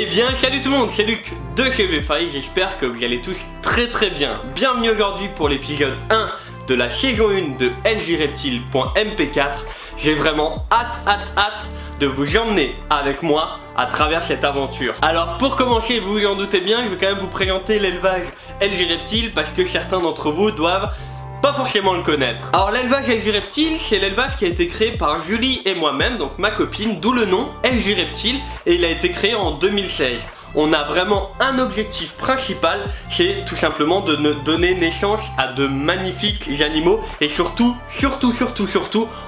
Eh bien salut tout le monde, c'est Luc de chez VFi, j'espère que vous allez tous très bien. Bienvenue aujourd'hui pour l'épisode 1 de la saison 1 de ljreptile.mp4. J'ai vraiment hâte de vous emmener avec moi à travers cette aventure. Alors pour commencer, vous vous en doutez bien, je vais quand même vous présenter l'élevage ljreptile parce que certains d'entre vous doivent pas forcément le connaître. Alors l'élevage ljreptile, c'est l'élevage qui a été créé par Julie et moi-même, donc ma copine, d'où le nom ljreptile, et il a été créé en 2016. On a vraiment un objectif principal, c'est tout simplement de donner naissance à de magnifiques animaux et surtout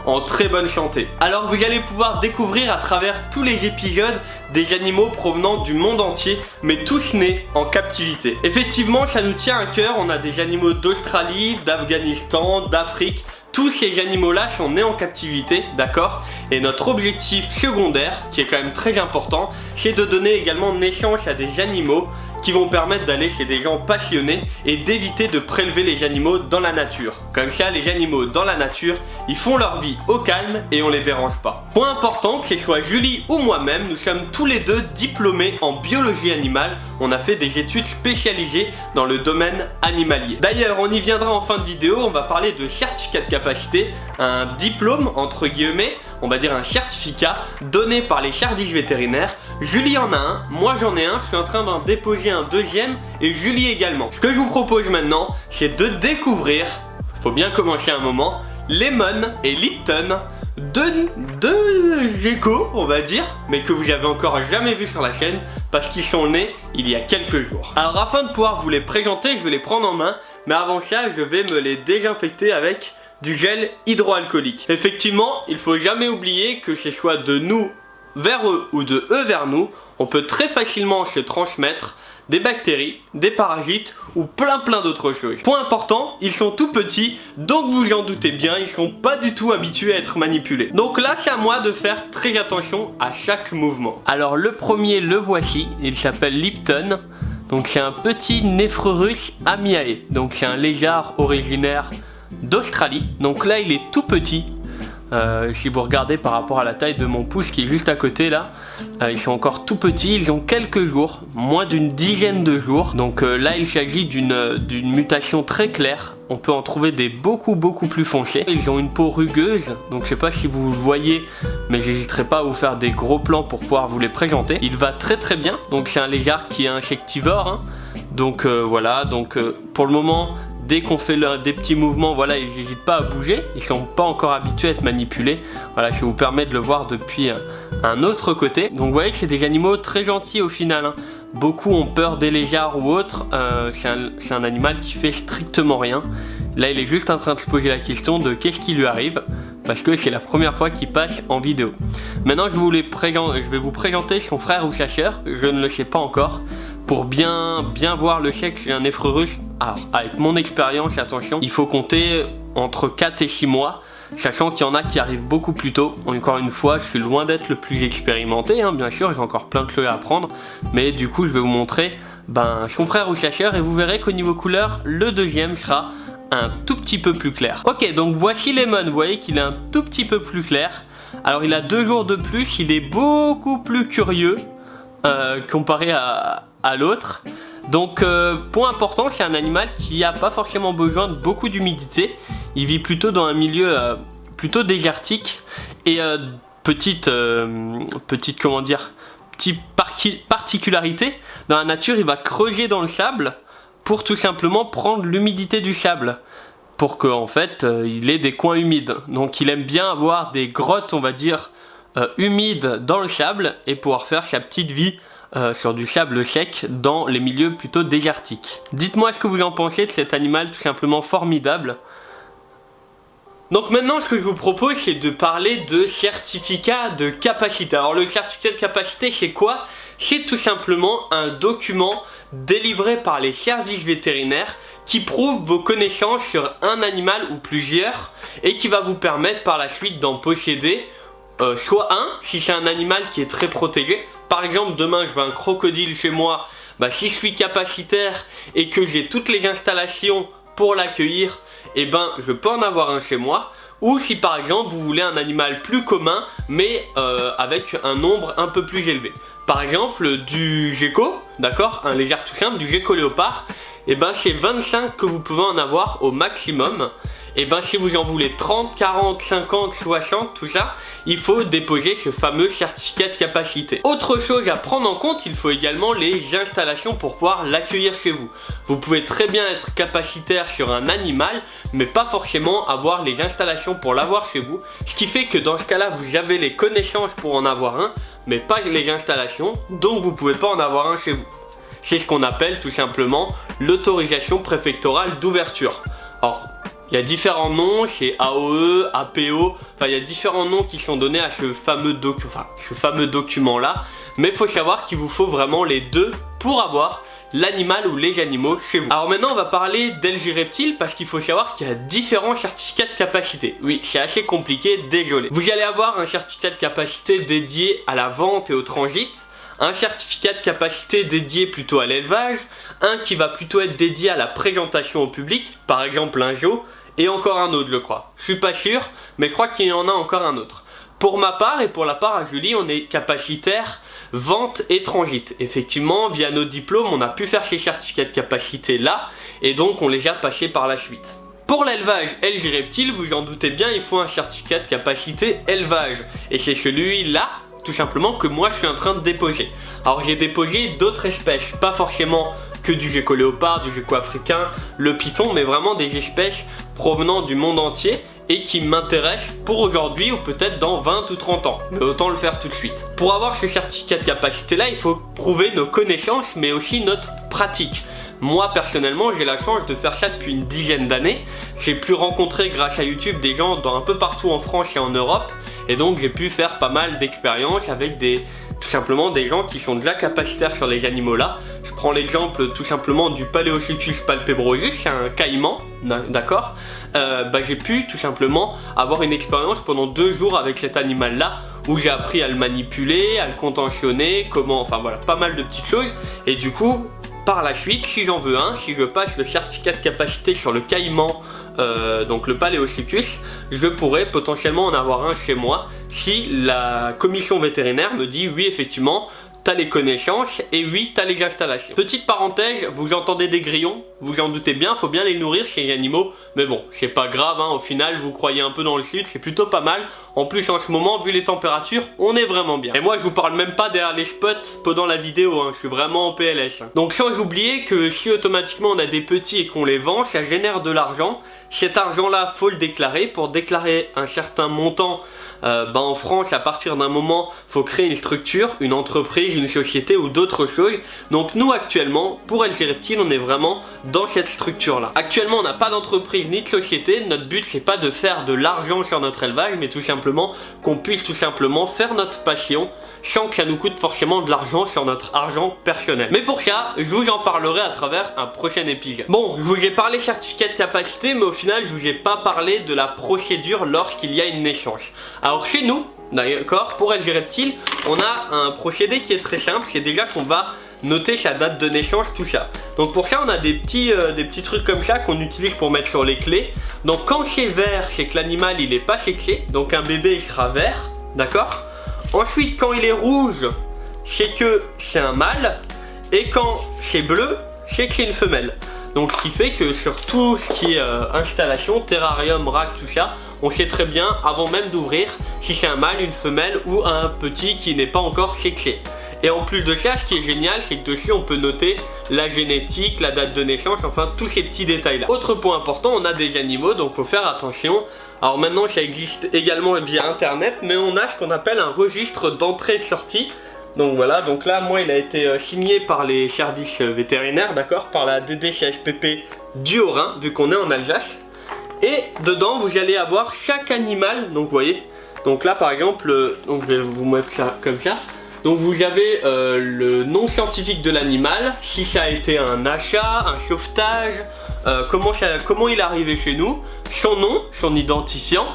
en très bonne santé. Alors vous allez pouvoir découvrir à travers tous les épisodes des animaux provenant du monde entier, mais tous nés en captivité. Effectivement, ça nous tient à cœur, on a des animaux d'Australie, d'Afghanistan, d'Afrique. Tous ces animaux-là sont nés en captivité, d'accord? Et notre objectif secondaire, qui est quand même très important, c'est de donner également naissance à des animaux qui vont permettre d'aller chez des gens passionnés et d'éviter de prélever les animaux dans la nature. Comme ça, les animaux dans la nature, ils font leur vie au calme et on les dérange pas. Point important, que ce soit Julie ou moi-même, nous sommes tous les deux diplômés en biologie animale. On a fait des études spécialisées dans le domaine animalier. D'ailleurs, on y viendra en fin de vidéo, on va parler de certificat de capacité, un diplôme entre guillemets, on va dire un certificat donné par les services vétérinaires. Julie en a un, moi j'en ai un, je suis en train d'en déposer un deuxième et Julie également. Ce que je vous propose maintenant, c'est de découvrir, faut bien commencer un moment, Lemon et Lipton, deux geckos on va dire, mais que vous avez encore jamais vu sur la chaîne parce qu'ils sont nés il y a quelques jours. Alors afin de pouvoir vous les présenter, je vais les prendre en main, mais avant ça je vais me les désinfecter avec du gel hydroalcoolique. Effectivement, il faut jamais oublier que ce soit de nous vers eux ou de eux vers nous, on peut très facilement se transmettre des bactéries, des parasites ou plein d'autres choses. Point important, ils sont tout petits, donc vous en doutez bien, ils sont pas du tout habitués à être manipulés. Donc là, c'est à moi de faire très attention à chaque mouvement. Alors le premier, le voici, il s'appelle Lipton. Donc c'est un petit Nephrurus amiae. Donc c'est un lézard originaire d'Australie. Donc là, il est tout petit. Si vous regardez par rapport à la taille de mon pouce qui est juste à côté là, ils sont encore tout petits, ils ont quelques jours, moins d'une dizaine de jours. Donc là il s'agit d'une mutation très claire, on peut en trouver des beaucoup plus foncés. Ils ont une peau rugueuse, donc je sais pas si vous le voyez, mais j'hésiterai pas à vous faire des gros plans pour pouvoir vous les présenter. Il va très bien, donc c'est un lézard qui est insectivore, hein. Donc voilà, donc pour le moment, dès qu'on fait des petits mouvements, voilà, ils n'hésitent pas à bouger. Ils sont pas encore habitués à être manipulés. Voilà, je vous permets de le voir depuis un autre côté. Donc vous voyez que c'est des animaux très gentils au final, hein. Beaucoup ont peur des lézards ou autres. C'est un animal qui fait strictement rien. Là, il est juste en train de se poser la question de qu'est-ce qui lui arrive, parce que c'est la première fois qu'il passe en vidéo. Maintenant, je vais vous présenter son frère ou sa sœur. Je ne le sais pas encore. Pour bien voir le sexe d'un Nephrurus, alors avec mon expérience, attention, il faut compter entre 4 et 6 mois, sachant qu'il y en a qui arrivent beaucoup plus tôt. Encore une fois, je suis loin d'être le plus expérimenté, hein, bien sûr, j'ai encore plein de choses à apprendre, mais du coup je vais vous montrer son frère ou sa sœur et vous verrez qu'au niveau couleur, le deuxième sera un tout petit peu plus clair. Ok, donc voici Lemon, vous voyez qu'il est un tout petit peu plus clair. Alors il a 2 jours de plus, il est beaucoup plus curieux comparé à l'autre. Donc point important, c'est un animal qui n'a pas forcément besoin de beaucoup d'humidité. Il vit plutôt dans un milieu plutôt désertique. Et petite particularité, dans la nature il va creuser dans le sable pour tout simplement prendre l'humidité du sable, pour qu'en fait il ait des coins humides. Donc il aime bien avoir des grottes, on va dire, humides dans le sable et pouvoir faire sa petite vie sur du sable sec dans les milieux plutôt désertiques. Dites-moi ce que vous en pensez de cet animal tout simplement formidable. Donc maintenant, ce que je vous propose, c'est de parler de certificat de capacité. Alors le certificat de capacité, c'est quoi? C'est tout simplement un document délivré par les services vétérinaires qui prouve vos connaissances sur un animal ou plusieurs et qui va vous permettre par la suite d'en posséder soit un, si c'est un animal qui est très protégé. Par exemple, demain je veux un crocodile chez moi, si je suis capacitaire et que j'ai toutes les installations pour l'accueillir, et je peux en avoir un chez moi. Ou si par exemple vous voulez un animal plus commun mais avec un nombre un peu plus élevé. Par exemple du gecko, d'accord, un lézard tout simple, du gecko léopard, et ben c'est 25 que vous pouvez en avoir au maximum. Et ben si vous en voulez 30, 40, 50, 60, tout ça, il faut déposer ce fameux certificat de capacité. Autre chose à prendre en compte, il faut également les installations pour pouvoir l'accueillir chez vous. Vous pouvez très bien être capacitaire sur un animal, mais pas forcément avoir les installations pour l'avoir chez vous. Ce qui fait que dans ce cas-là, vous avez les connaissances pour en avoir un, mais pas les installations, donc vous ne pouvez pas en avoir un chez vous. C'est ce qu'on appelle tout simplement l'autorisation préfectorale d'ouverture. Alors, il y a différents noms, c'est AOE, APO, enfin il y a différents noms qui sont donnés à ce fameux document-là, mais il faut savoir qu'il vous faut vraiment les deux pour avoir l'animal ou les animaux chez vous. Alors maintenant on va parler d'LG Reptile parce qu'il faut savoir qu'il y a différents certificats de capacité. Oui, c'est assez compliqué, désolé. Vous allez avoir un certificat de capacité dédié à la vente et au transit, un certificat de capacité dédié plutôt à l'élevage, un qui va plutôt être dédié à la présentation au public, par exemple un zoo, et encore un autre je crois. Je suis pas sûr, mais je crois qu'il y en a encore un autre. Pour ma part et pour la part à Julie, on est capacitaire vente et transit. Effectivement, via nos diplômes, on a pu faire ces certificats de capacité là, et donc on les a passés par la suite. Pour l'élevage LG Reptile, vous en doutez bien, il faut un certificat de capacité élevage, et c'est celui-là, tout simplement, que moi je suis en train de déposer. Alors j'ai déposé d'autres espèces, pas forcément que du gecko léopard, du gecko africain, le python, mais vraiment des espèces provenant du monde entier et qui m'intéressent pour aujourd'hui ou peut-être dans 20 ou 30 ans. Mais autant le faire tout de suite. Pour avoir ce certificat de capacité là, il faut prouver nos connaissances mais aussi notre pratique. Moi personnellement j'ai la chance de faire ça depuis une dizaine d'années. J'ai pu rencontrer grâce à YouTube des gens un peu partout en France et en Europe. Et donc j'ai pu faire pas mal d'expériences avec tout simplement des gens qui sont déjà capacitaires sur les animaux là. Je prends l'exemple tout simplement du Paléosuchus palpebrosus, c'est un caïman, d'accord. J'ai pu tout simplement avoir une expérience pendant 2 jours avec cet animal là, où j'ai appris à le manipuler, à le contentionner, enfin voilà, pas mal de petites choses. Et du coup, par la suite, si j'en veux un, si je passe le certificat de capacité sur le caïman, donc le Paléosuchus, je pourrais potentiellement en avoir un chez moi si la commission vétérinaire me dit oui effectivement t'as les connaissances et oui t'as les installations. Petite parenthèse, vous entendez des grillons, vous en doutez bien, faut bien les nourrir chez les animaux, mais bon c'est pas grave hein, au final vous croyez un peu dans le sud, c'est plutôt pas mal. En plus en ce moment vu les températures on est vraiment bien. Et moi je vous parle même pas derrière les spots pendant la vidéo, hein, je suis vraiment en PLS. Hein. Donc sans oublier que si automatiquement on a des petits et qu'on les vend, ça génère de l'argent. Cet argent là faut le déclarer. Pour déclarer un certain montant, en France à partir d'un moment faut créer une structure, une entreprise, une société ou d'autres choses. Donc nous actuellement pour LG Reptile on est vraiment dans cette structure là. Actuellement on n'a pas d'entreprise ni de société. Notre but c'est pas de faire de l'argent sur notre élevage, mais tout simplement qu'on puisse tout simplement faire notre passion sans que ça nous coûte forcément de l'argent sur notre argent personnel. Mais pour ça, je vous en parlerai à travers un prochain épisode. Bon, je vous ai parlé certificat de capacité, mais au final, je vous ai pas parlé de la procédure lorsqu'il y a une naissance. Alors chez nous, d'accord, pour LG Reptile, on a un procédé qui est très simple, c'est déjà qu'on va noter sa date de naissance, tout ça. Donc pour ça, on a des petits trucs comme ça qu'on utilise pour mettre sur les clés. Donc quand c'est vert, c'est que l'animal il est pas sexé, donc un bébé il sera vert, d'accord. Ensuite, quand il est rouge, c'est que c'est un mâle. Et quand c'est bleu, c'est que c'est une femelle. Donc ce qui fait que sur tout ce qui est installation, terrarium, rack, tout ça, on sait très bien, avant même d'ouvrir, si c'est un mâle, une femelle ou un petit qui n'est pas encore sexé. Et en plus de ça, ce qui est génial, c'est que dessus on peut noter la génétique, la date de naissance, enfin tous ces petits détails là. Autre point important, on a des animaux, donc faut faire attention. Alors maintenant ça existe également via internet, mais on a ce qu'on appelle un registre d'entrée et de sortie. Donc voilà, donc là moi il a été signé par les services vétérinaires, d'accord, par la DDCHPP du Haut-Rhin, vu qu'on est en Alsace. Et dedans vous allez avoir chaque animal, donc vous voyez, donc là par exemple, donc je vais vous mettre ça comme ça. Donc vous avez le nom scientifique de l'animal, si ça a été un achat, un sauvetage, comment il est arrivé chez nous, son nom, son identifiant,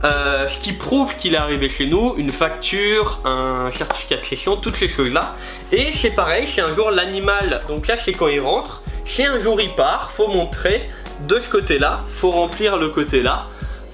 ce qui prouve qu'il est arrivé chez nous, une facture, un certificat de cession, toutes ces choses là. Et c'est pareil, c'est un jour l'animal, donc là c'est quand il rentre, c'est un jour il part, faut montrer de ce côté là, faut remplir le côté là.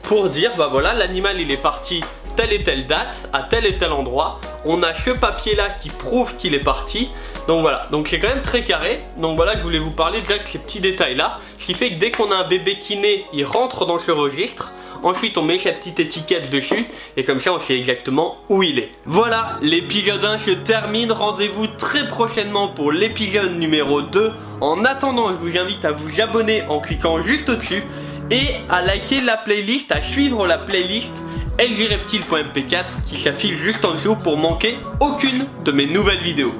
pour dire bah voilà, l'animal il est parti telle et telle date, à tel et tel endroit. On a ce papier là qui prouve qu'il est parti. Donc voilà, donc c'est quand même très carré. Donc voilà, je voulais vous parler déjà de ces petits détails là. Ce qui fait que dès qu'on a un bébé qui naît, il rentre dans ce registre. Ensuite on met sa petite étiquette dessus et comme ça on sait exactement où il est. Voilà, l'épisode 1 se termine. Rendez-vous très prochainement pour l'épisode numéro 2. En attendant, je vous invite à vous abonner en cliquant juste au-dessus et à liker la playlist, à suivre la playlist ljreptile.mp4 qui s'affiche juste en dessous pour manquer aucune de mes nouvelles vidéos.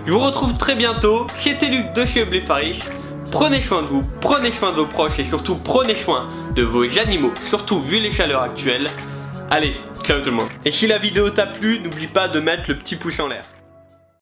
Je vous retrouve très bientôt. C'était Luc de chez Blefaris. Prenez soin de vous, prenez soin de vos proches et surtout prenez soin de vos animaux, surtout vu les chaleurs actuelles. Allez, ciao tout le monde. Et si la vidéo t'a plu, n'oublie pas de mettre le petit pouce en l'air.